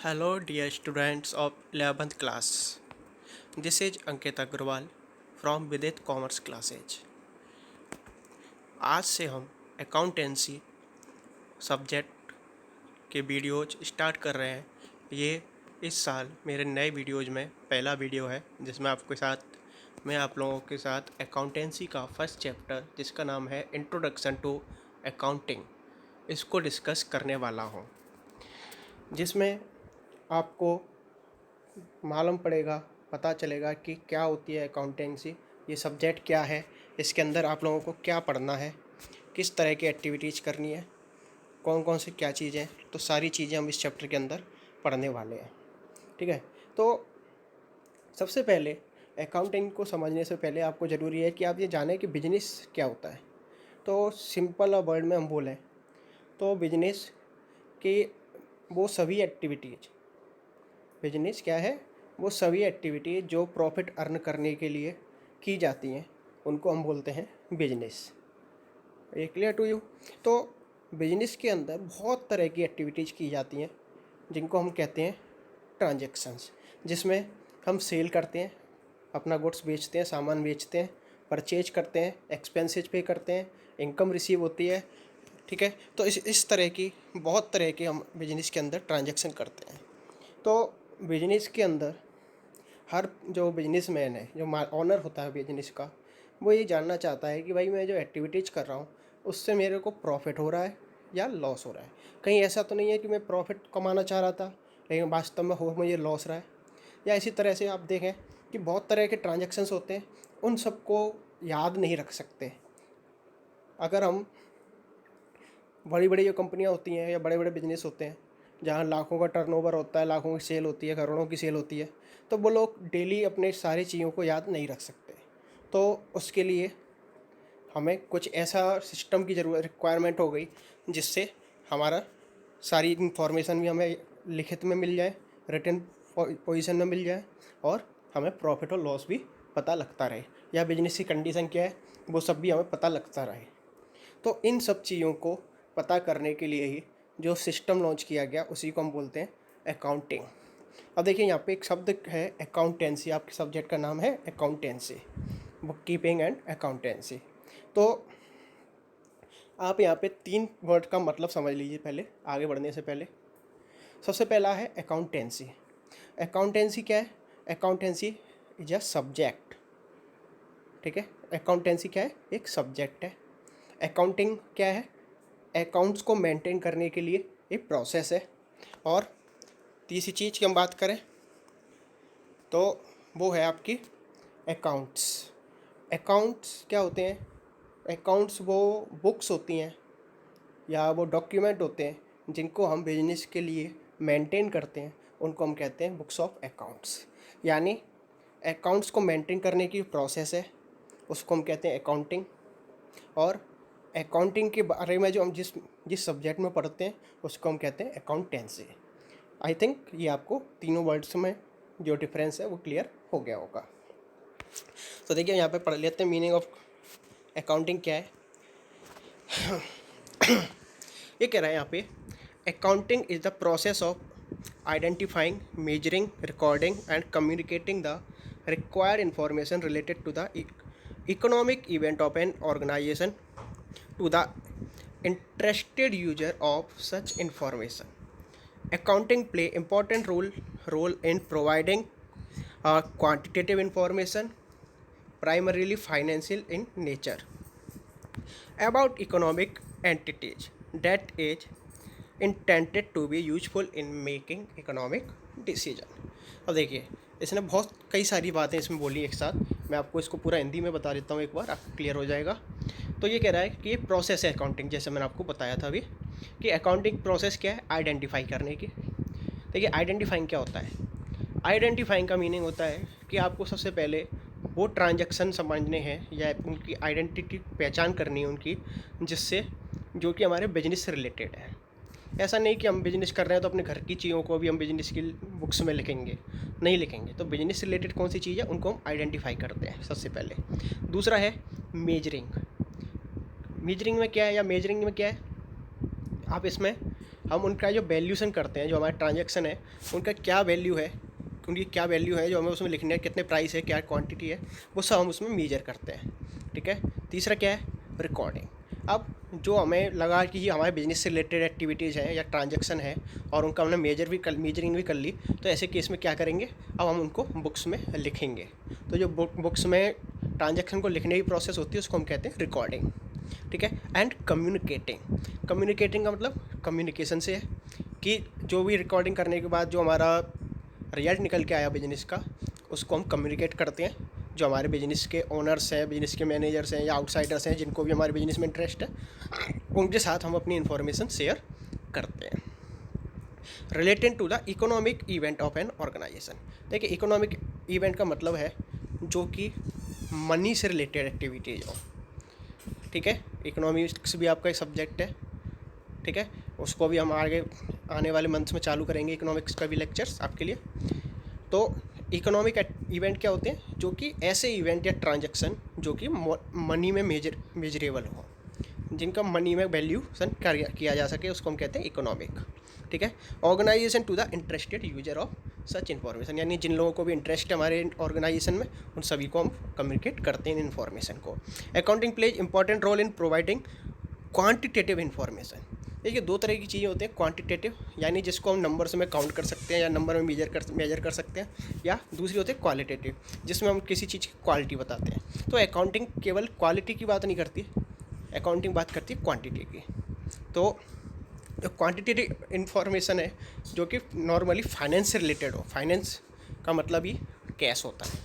Hello, dear students of 11th class. This is Ankit Agrawal from Vidit Commerce Classes. आज से हम accountancy subject के videos start कर रहे हैं। ये इस साल मेरे नए वीडियोज में पहला वीडियो है जिसमें मैं आप लोगों के साथ अकाउंटेंसी का फर्स्ट चैप्टर जिसका नाम है इंट्रोडक्शन टू अकाउंटिंग इसको डिस्कस करने वाला हूँ, जिसमें आपको मालूम पड़ेगा, पता चलेगा कि क्या होती है अकाउंटेंसी, ये सब्जेक्ट क्या है, इसके अंदर आप लोगों को क्या पढ़ना है, किस तरह की एक्टिविटीज़ करनी है, कौन कौन सी क्या चीज़ें, तो सारी चीज़ें हम इस चैप्टर के अंदर पढ़ने वाले हैं। ठीक है, तो सबसे पहले अकाउंटिंग को समझने से पहले आपको ज़रूरी है कि आप ये जानें कि बिजनेस क्या होता है। तो सिंपल वर्ड में हम बोलें तो बिजनेस की वो सभी एक्टिविटीज़, बिजनेस क्या है, वो सभी एक्टिविटी जो प्रॉफिट अर्न करने के लिए की जाती हैं उनको हम बोलते हैं बिजनेस। ये क्लियर टू यू? तो बिजनेस के अंदर बहुत तरह की एक्टिविटीज़ की जाती हैं जिनको हम कहते हैं ट्रांजैक्शंस, जिसमें हम सेल करते हैं, अपना गुड्स बेचते हैं, सामान बेचते हैं, परचेज करते हैं, एक्सपेंसेस पे करते हैं, इनकम रिसीव होती है। ठीक है, तो इस तरह की बहुत तरह के हम बिजनेस के अंदर ट्रांजैक्शन करते हैं। तो बिजनेस के अंदर हर जो बिजनेसमैन है, जो ऑनर होता है बिजनेस का, वो ये जानना चाहता है कि भाई मैं जो एक्टिविटीज़ कर रहा हूँ उससे मेरे को प्रॉफिट हो रहा है या लॉस हो रहा है। कहीं ऐसा तो नहीं है कि मैं प्रॉफिट कमाना चाह रहा था लेकिन वास्तव में हो मुझे लॉस रहा है। या इसी तरह से आप देखें कि बहुत तरह के ट्रांजैक्शंस होते हैं, उन सबको याद नहीं रख सकते। अगर हम बड़ी बड़ी जो कंपनियां होती हैं या बड़े बड़े बिजनेस होते हैं जहाँ लाखों का टर्नओवर होता है, लाखों की सेल होती है, करोड़ों की सेल होती है, तो वो लोग डेली अपने सारी चीज़ों को याद नहीं रख सकते। तो उसके लिए हमें कुछ ऐसा सिस्टम की ज़रूरत, रिक्वायरमेंट हो गई जिससे हमारा सारी इंफॉर्मेशन भी हमें लिखित में मिल जाए, रिटन पोजीशन में मिल जाए, और हमें प्रॉफिट और लॉस भी पता लगता रहे, या बिजनेस की कंडीशन क्या है वो सब भी हमें पता लगता रहे। तो इन सब चीज़ों को पता करने के लिए ही जो सिस्टम लॉन्च किया गया उसी को हम बोलते हैं अकाउंटिंग। अब देखिए यहाँ पे एक शब्द है अकाउंटेंसी, आपके सब्जेक्ट का नाम है accountancy, book keeping and accountancy. तो आप यहाँ पे 3 वर्ड का मतलब समझ लीजिए पहले, आगे बढ़ने से पहले। सबसे पहला है अकाउंटेंसी। अकाउंटेंसी क्या है? Accountancy is a subject. ठीक है, अकाउंटेंसी क्या है? एक सब्जेक्ट है। अकाउंटिंग क्या है? अकाउंट्स को मेंटेन करने के लिए एक प्रोसेस है। और तीसरी चीज़ की हम बात करें तो वो है आपकी अकाउंट्स। अकाउंट्स क्या होते हैं? अकाउंट्स वो बुक्स होती हैं या वो डॉक्यूमेंट होते हैं जिनको हम बिजनेस के लिए मेंटेन करते हैं, उनको हम कहते हैं बुक्स ऑफ अकाउंट्स। यानी अकाउंट्स को मेंटेन करने की प्रोसेस है, उसको हम कहते हैं अकाउंटिंग। और अकाउंटिंग के बारे में जो हम जिस जिस सब्जेक्ट में पढ़ते हैं उसको हम कहते हैं अकाउंटेंसी। आई थिंक ये आपको तीनों वर्ड्स में जो डिफरेंस है वो क्लियर हो गया होगा। तो देखिए यहाँ पे पढ़ लेते हैं मीनिंग ऑफ अकाउंटिंग क्या है। ये कह रहा है यहाँ पे, accounting is the process of identifying, measuring, recording and communicating the required information related to the economic event of an organization to the interested user of such information. Accounting play important role in providing quantitative information, primarily financial in nature, about economic entities that is intended to be useful in making economic decision. अब देखिए इसने बहुत कई सारी बातें इसमें बोली एक साथ, मैं आपको इसको पूरा हिंदी में बता देता हूँ, एक बार आपको क्लियर हो जाएगा। तो ये कह रहा है कि ये प्रोसेस है अकाउंटिंग, जैसे मैंने आपको बताया था अभी कि अकाउंटिंग प्रोसेस क्या है, आइडेंटिफाई करने की। देखिए आइडेंटिफाइंग क्या होता है? आइडेंटिफाइंग का मीनिंग होता है कि आपको सबसे पहले वो ट्रांजैक्शन समझने हैं या उनकी आइडेंटिटी पहचान करनी है उनकी, जिससे जो कि हमारे बिजनेस से रिलेटेड है। ऐसा नहीं कि हम बिजनेस कर रहे हैं तो अपने घर की चीज़ों को भी हम बिजनेस की बुक्स में लिखेंगे, नहीं लिखेंगे। तो बिजनेस से रिलेटेड कौन सी चीज़ है उनको हम आइडेंटिफाई करते हैं सबसे पहले। दूसरा है मेजरिंग। मेजरिंग में क्या है या मेजरिंग में क्या है, आप इसमें हम उनका जो वैल्यूशन करते हैं, जो हमारा ट्रांजैक्शन है उनका क्या वैल्यू है, उनकी क्या वैल्यू है जो हमें उसमें लिखना है, कितने प्राइस है, क्या क्वांटिटी है, वो सब हम उसमें मेजर करते हैं। ठीक है। तीसरा क्या है, रिकॉर्डिंग। अब जो हमें लगा कि ये हमारे बिजनेस से रिलेटेड एक्टिविटीज़ हैं या ट्रांजैक्शन है और उनका हमने मेजरिंग भी कर ली, तो ऐसे केस में क्या करेंगे, अब हम उनको बुक्स में लिखेंगे। तो जो बुक्स में ट्रांजैक्शन को लिखने की प्रोसेस होती है उसको हम कहते हैं रिकॉर्डिंग। ठीक है। एंड कम्युनिकेटिंग का मतलब कम्युनिकेशन से है कि जो भी रिकॉर्डिंग करने के बाद जो हमारा रिजल्ट निकल के आया बिजनेस का, उसको हम कम्युनिकेट करते हैं जो हमारे बिजनेस के ओनर्स हैं, बिजनेस के मैनेजर्स हैं या आउटसाइडर्स हैं जिनको भी हमारे बिजनेस में इंटरेस्ट है, उनके साथ हम अपनी इन्फॉर्मेशन शेयर करते हैं। Related to the economic event of an organization. देखिए, इकोनॉमिक इवेंट का मतलब है जो कि मनी से रिलेटेड एक्टिविटीज हो। ठीक है। इकोनॉमिक्स भी आपका एक सब्जेक्ट है। ठीक है। उसको भी हम आगे आने वाले मंथ्स में चालू करेंगे, इकोनॉमिक्स का भी लेक्चर्स आपके लिए। तो इकोनॉमिक इवेंट क्या होते हैं, जो कि ऐसे इवेंट या ट्रांजैक्शन जो कि मनी में मेजरेबल हो, जिनका मनी में वैल्यूशन किया जा सके, उसको हम कहते हैं इकोनॉमिक। ठीक है। Organization to the interested user of such information, यानी जिन लोगों को भी इंटरेस्ट है हमारे ऑर्गेनाइजेशन में, उन सभी को हम कम्युनिकेट करते हैं इन इन्फॉर्मेशन को। Accounting plays important role in providing quantitative information. देखिए, दो तरह की चीज़ें होती हैं, क्वांटिटेटिव यानी जिसको हम नंबर्स में काउंट कर सकते हैं या नंबर में मेजर कर सकते हैं, या दूसरी होती है क्वालिटेटिव, जिसमें हम किसी चीज़ की क्वालिटी बताते हैं। तो अकाउंटिंग केवल क्वालिटी की बात नहीं करती, अकाउंटिंग बात करती है क्वांटिटी की। तो क्वांटिटेटिव इन्फॉर्मेशन है जो कि नॉर्मली फाइनेंस से रिलेटेड हो। फाइनेंस का मतलब ही कैश होता है।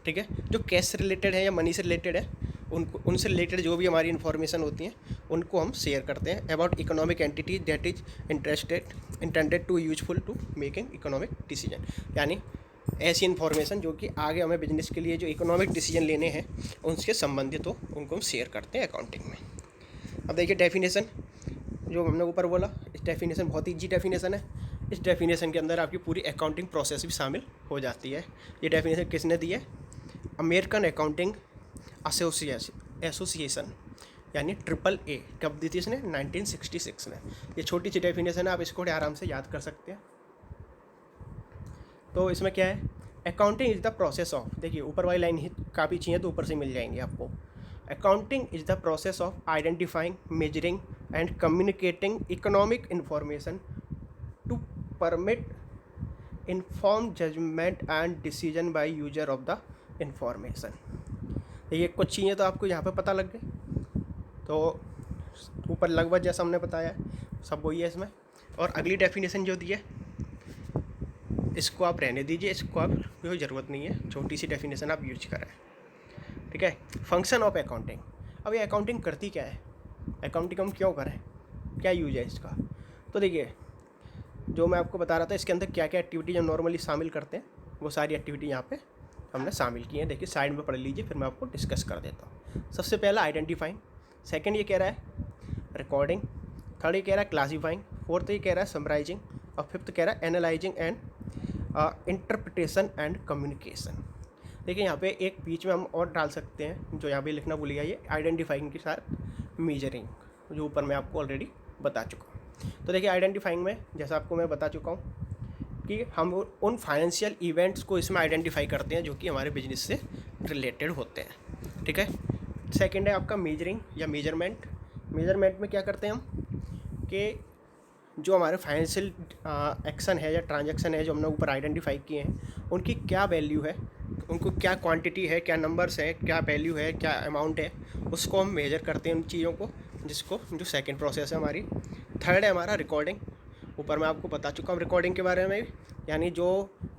ठीक है। जो कैश से रिलेटेड है या मनी से रिलेटेड है, उनसे रिलेटेड जो भी हमारी इन्फॉर्मेशन होती हैं उनको हम शेयर करते हैं about economic entity that is intended to useful to making economic decision. यानी ऐसी इन्फॉर्मेशन जो कि आगे हमें बिजनेस के लिए जो इकोनॉमिक डिसीजन लेने हैं उनसे संबंधित हो, उनको हम शेयर करते हैं अकाउंटिंग में। अब देखिए, डेफिनेशन जो हमने ऊपर बोला, इस डेफिनेशन बहुत ईजी डेफिनेशन है। इस डेफिनेशन के अंदर आपकी पूरी अकाउंटिंग प्रोसेस भी शामिल हो जाती है। ये डेफिनेशन किसने दी है, अमेरिकन अकाउंटिंग एसोसिएशन यानी AAA। कब दी थी इसने, 1966 में। ये छोटी सी डेफिनेशन है, आप इसको आराम से याद कर सकते हैं। तो इसमें क्या है, accounting is the process of, देखिए ऊपर वाली लाइन ही काफ़ी चाहिए तो ऊपर से मिल जाएंगे आपको। Accounting is the process of identifying, measuring and communicating economic information to permit inform judgement and decision by user of the information. ये कुछ चीज़ें तो आपको यहाँ पे पता लग गई, तो ऊपर लगभग जैसा हमने बताया सब वही है इसमें। और अगली डेफिनेशन जो दी है इसको आप रहने दीजिए, इसको आप कोई ज़रूरत नहीं है, छोटी सी डेफिनेशन आप यूज करें। ठीक है। Function of accounting. अब ये अकाउंटिंग करती क्या है, अकाउंटिंग हम क्यों करें, क्या यूज है इसका। तो देखिए, जो मैं आपको बता रहा था इसके अंदर क्या क्या एक्टिविटी हम नॉर्मली शामिल करते हैं, वो सारी एक्टिविटी यहाँ पे हमने शामिल की हैं। देखिए साइड में पढ़ लीजिए, फिर मैं आपको डिस्कस कर देता हूँ। सबसे पहला आइडेंटिफाइंग, सेकंड ये कह रहा है रिकॉर्डिंग, थर्ड ये कह रहा है क्लासीफाइंग, फोर्थ ये कह रहा है समराइजिंग, और फिफ्थ कह रहा है analysing and interpretation and communication. देखिए यहाँ पे एक बीच में हम और डाल सकते हैं, जो यहाँ पे लिखना भूल गया, ये आइडेंटिफाइंग के साथ मेजरिंग, जो ऊपर मैं आपको ऑलरेडी बता चुका हूँ। तो देखिए आइडेंटिफाइंग में जैसा आपको मैं बता चुका हूँ कि हम उन फाइनेंशियल इवेंट्स को इसमें आइडेंटिफाई करते हैं जो कि हमारे बिजनेस से रिलेटेड होते हैं। ठीक है। सेकंड है आपका मेजरिंग या मेजरमेंट। मेजरमेंट में क्या करते हैं हम कि जो हमारे फाइनेंशियल एक्शन है या ट्रांजैक्शन है जो हमने ऊपर आइडेंटिफाई किए हैं, उनकी क्या वैल्यू है, उनको क्या क्वांटिटी है, क्या नंबर्स है, क्या वैल्यू है, क्या अमाउंट है, उसको हम मेजर करते हैं उन चीज़ों को, जिसको जो सेकंड प्रोसेस है हमारी। थर्ड है हमारा रिकॉर्डिंग। ऊपर मैं आपको बता चुका हूँ रिकॉर्डिंग के बारे में, यानी जो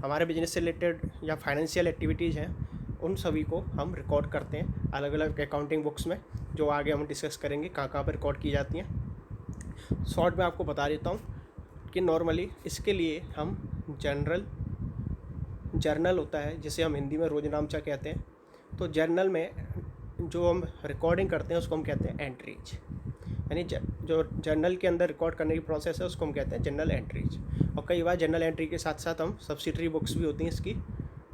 हमारे बिजनेस से रिलेटेड या फाइनेंशियल एक्टिविटीज़ हैं उन सभी को हम रिकॉर्ड करते हैं अलग अलग अकाउंटिंग बुक्स में, जो आगे हम डिस्कस करेंगे कहाँ कहाँ पर रिकॉर्ड की जाती हैं। शॉर्ट में आपको बता देता हूँ कि नॉर्मली इसके लिए हम जर्नल होता है जिसे हम हिंदी में रोजनामचा कहते हैं, तो जर्नल में जो हम रिकॉर्डिंग करते हैं उसको हम कहते हैं एंट्रीज, यानी जो जर्नल के अंदर रिकॉर्ड करने की प्रोसेस है उसको हम कहते हैं जर्नल एंट्रीज। और कई बार जर्नल एंट्री के साथ साथ हम सब्सिडरी बुक्स भी होती हैं इसकी,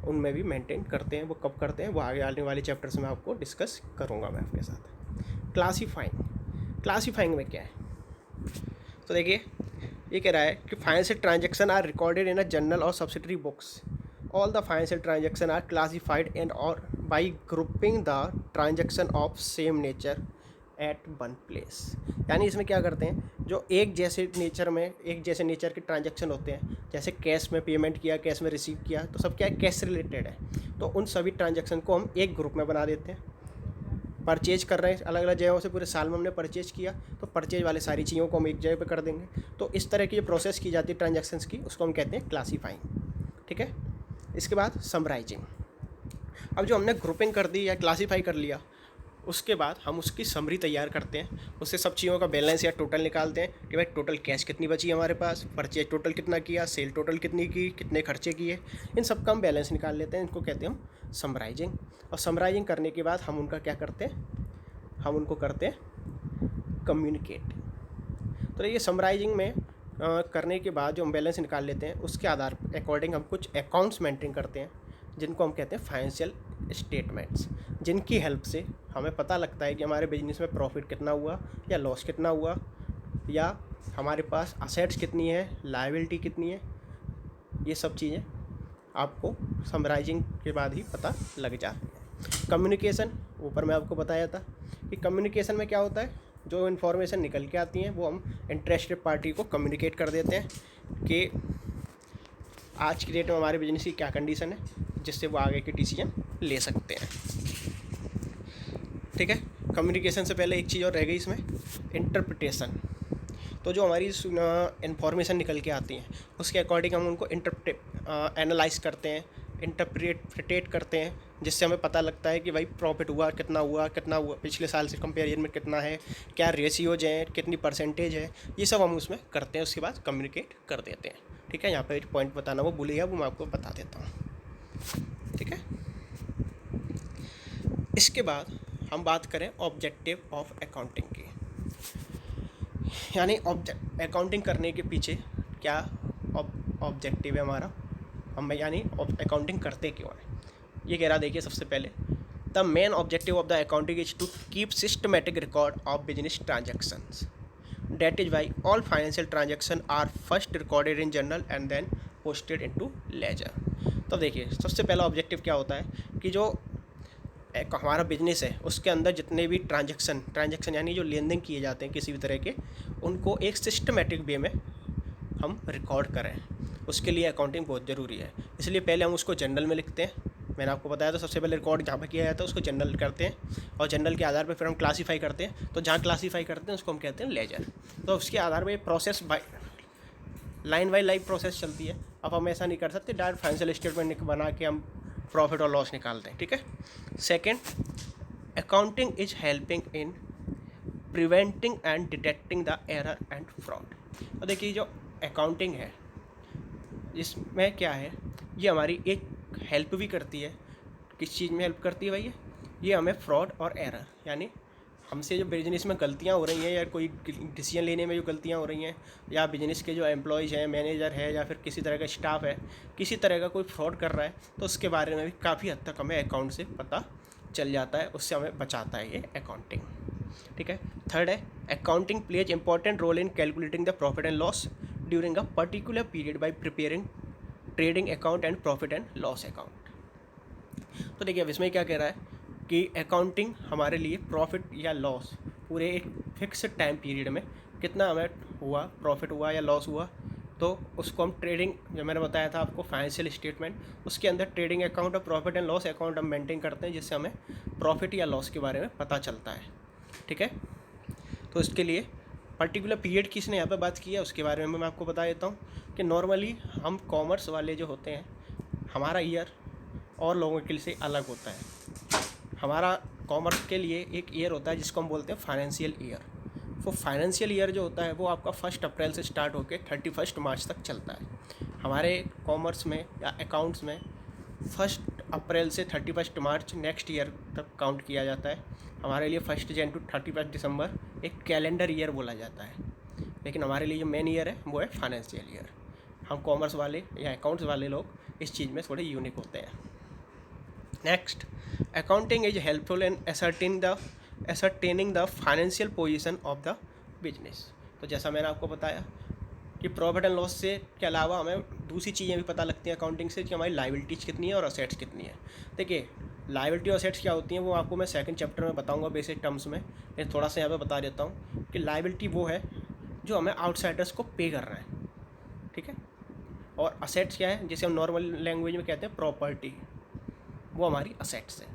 उनमें भी मेंटेन करते हैं। वो कब करते हैं वो आगे आने वाले चैप्टर्स में आपको डिस्कस करूँगा मैं आपके साथ। क्लासीफाइंग में क्या है, तो देखिए ये कह रहा है कि financial transaction are recorded in a journal और subsidiary books. All the financial transaction are classified and और by grouping the transaction of same nature at one place. यानी इसमें क्या करते हैं, जो एक जैसे नेचर के ट्रांजेक्शन होते हैं, जैसे कैश में पेमेंट किया, कैश में रिसीव किया, तो सब क्या है, कैश रिलेटेड है, तो उन सभी ट्रांजेक्शन को हम एक ग्रुप में बना देते हैं। परचेज कर रहे हैं अलग अलग जगहों से, पूरे साल में हमने परचेज किया, तो परचेज वाले सारी चीज़ों को हम एक जगह पे कर देंगे। तो इस तरह की जो प्रोसेस की जाती है ट्रांजेक्शन्स की, उसको हम कहते हैं क्लासीफाइंग। ठीक है, इसके बाद समराइजिंग। अब जो हमने ग्रुपिंग कर दी या क्लासीफाई कर लिया, उसके बाद हम उसकी समरी तैयार करते हैं, उससे सब चीज़ों का बैलेंस या टोटल निकालते हैं कि भाई टोटल कैश कितनी बची हमारे पास, परचेज टोटल कितना किया, सेल टोटल कितनी की, कितने खर्चे किए, इन सब का हम बैलेंस निकाल लेते हैं। इनको कहते हैं हम समराइजिंग। और समराइजिंग करने के बाद हम उनका क्या करते हैं, हम उनको करते हैं कम्युनिकेट। तो ये समराइजिंग में करने के बाद जो हम बैलेंस निकाल लेते हैं, उसके आधार अकॉर्डिंग हम कुछ अकाउंट्स मेंटेन करते हैं, जिनको हम कहते हैं फाइनेंशियल स्टेटमेंट्स, जिनकी हेल्प से हमें पता लगता है कि हमारे बिजनेस में प्रॉफिट कितना हुआ या लॉस कितना हुआ, या हमारे पास असेट्स कितनी है, लायबिलिटी कितनी है। ये सब चीज़ें आपको समराइजिंग के बाद ही पता लग जाती है। कम्युनिकेशन, ऊपर मैं आपको बताया था कि कम्युनिकेशन में क्या होता है, जो इन्फॉर्मेशन निकल के आती हैं वो हम इंटरेस्टेड पार्टी को कम्युनिकेट कर देते हैं कि आज की डेट में हमारे बिजनेस की क्या कंडीशन है, जिससे वो आगे के डिसीजन ले सकते हैं। ठीक है, कम्युनिकेशन से पहले एक चीज़ और रह गई इसमें, इंटरप्रिटेशन। तो जो हमारी इन्फॉर्मेशन निकल के आती हैं, उसके अकॉर्डिंग हम उनको एनालाइज करते हैं, इंटरप्रिटेट करते हैं, जिससे हमें पता लगता है कि भाई प्रॉफिट हुआ, कितना हुआ पिछले साल से कंपेरिजन में कितना है, क्या रेशियोज हैं, कितनी परसेंटेज है, ये सब हम उसमें करते हैं। उसके बाद कम्युनिकेट कर देते हैं। ठीक है, यहाँ पे एक पॉइंट बताना वो भूल गया, वो मैं आपको बता देता हूँ। ठीक है, इसके बाद हम बात करें ऑब्जेक्टिव ऑफ अकाउंटिंग की, यानी अकाउंटिंग करने के पीछे क्या ऑब्जेक्टिव है हमारा, हम यानी अकाउंटिंग करते क्यों हैं। ये कह रहा, देखिए सबसे पहले, the main objective of the accounting is to keep systematic record of business transactions, that is why all financial transaction are first recorded in journal and then posted into ledger. तो देखिए सबसे पहला ऑब्जेक्टिव क्या होता है कि जो हमारा बिजनेस है उसके अंदर जितने भी ट्रांजेक्शन यानी जो लेन देन किए जाते हैं किसी भी तरह के, उनको एक सिस्टमेटिक वे में हम रिकॉर्ड करें। उसके लिए अकाउंटिंग बहुत ज़रूरी है, इसलिए पहले हम उसको जर्नल में लिखते हैं। मैंने आपको बताया था सबसे पहले रिकॉर्ड जहाँ पर किया जाता है उसको जर्नल करते हैं, और जर्नल के आधार पर फिर हम क्लासीफाई करते हैं। तो जहाँ क्लासीफाई करते हैं उसको हम कहते हैं लेजर। तो उसके आधार पर process line by line process चलती है। अब हम ऐसा नहीं कर सकते डायरेक्ट फाइनेंशियल स्टेटमेंट बना के हम प्रॉफिट और लॉस निकालते हैं। ठीक है, second, accounting is helping in preventing and detecting the error and fraud. तो देखिए जो अकाउंटिंग है इसमें क्या है, ये हमारी एक हेल्प भी करती है। किस चीज़ में हेल्प करती है भैया, ये हमें फ्रॉड और एरर, यानी हमसे जो बिजनेस में गलतियाँ हो रही हैं या कोई डिसीजन लेने में जो गलतियाँ हो रही हैं, या बिजनेस के जो एम्प्लॉयज़ हैं, मैनेजर है, या फिर किसी तरह का स्टाफ है, किसी तरह का कोई फ्रॉड कर रहा है, तो उसके बारे में भी काफ़ी हद तक हमें अकाउंट से पता चल जाता है, उससे हमें बचाता है ये अकाउंटिंग। ठीक है, थर्ड है, accounting plays important role in calculating the profit and loss during a particular period by preparing trading account and profit and loss account. तो देखिए अब इसमें क्या कह रहा है कि अकाउंटिंग हमारे लिए प्रॉफिट या लॉस पूरे एक फिक्स टाइम पीरियड में कितना हमें हुआ, प्रॉफिट हुआ या लॉस हुआ, तो उसको हम ट्रेडिंग, जो मैंने बताया था आपको फाइनेंशियल स्टेटमेंट, उसके अंदर ट्रेडिंग अकाउंट और प्रॉफिट एंड लॉस अकाउंट हम मेंटेन करते हैं, जिससे हमें प्रॉफिट या लॉस के बारे में पता चलता है। ठीक है, तो इसके लिए पर्टिकुलर पीरियड की इसने यहाँ पे बात की है, उसके बारे में मैं आपको बता देता हूँ कि नॉर्मली हम कॉमर्स वाले जो होते हैं, हमारा ईयर और लोगों के लिए से अलग होता है। हमारा कॉमर्स के लिए एक ईयर होता है जिसको हम बोलते हैं फाइनेंशियल ईयर। वो फाइनेंशियल ईयर जो होता है वो आपका 1 अप्रैल से स्टार्ट होकर 31 मार्च तक चलता है। हमारे कॉमर्स में या अकाउंट्स में 1 अप्रैल से 31 मार्च नेक्स्ट ईयर तक काउंट किया जाता है। हमारे लिए 1 जन टू 31 दिसंबर एक कैलेंडर ईयर बोला जाता है, लेकिन हमारे लिए जो मेन ईयर है वो है फाइनेंशियल ईयर। हम कॉमर्स वाले या अकाउंट्स वाले लोग इस चीज़ में थोड़े यूनिक होते हैं। Next, accounting is helpful in ascertaining the financial position of the business. तो जैसा मैंने आपको बताया कि प्रॉफिट एंड लॉस से के अलावा हमें दूसरी चीज़ें भी पता लगती हैं अकाउंटिंग से कि हमारी लायबिलिटीज़ कितनी है और असेट्स कितनी है। देखिए लायबिलिटी और असेट्स क्या होती हैं वो आपको मैं सेकंड चैप्टर में बताऊंगा बेसिक टर्म्स में, लेकिन थोड़ा सा यहाँ पे बता देता हूँ कि लायबिलिटी वो है जो हमें आउटसाइडर्स को पे कर रहा है, ठीक है। और असेट्स क्या है, जिसे हम नॉर्मल लैंग्वेज में कहते हैं प्रॉपर्टी, वो हमारी असेट्स है,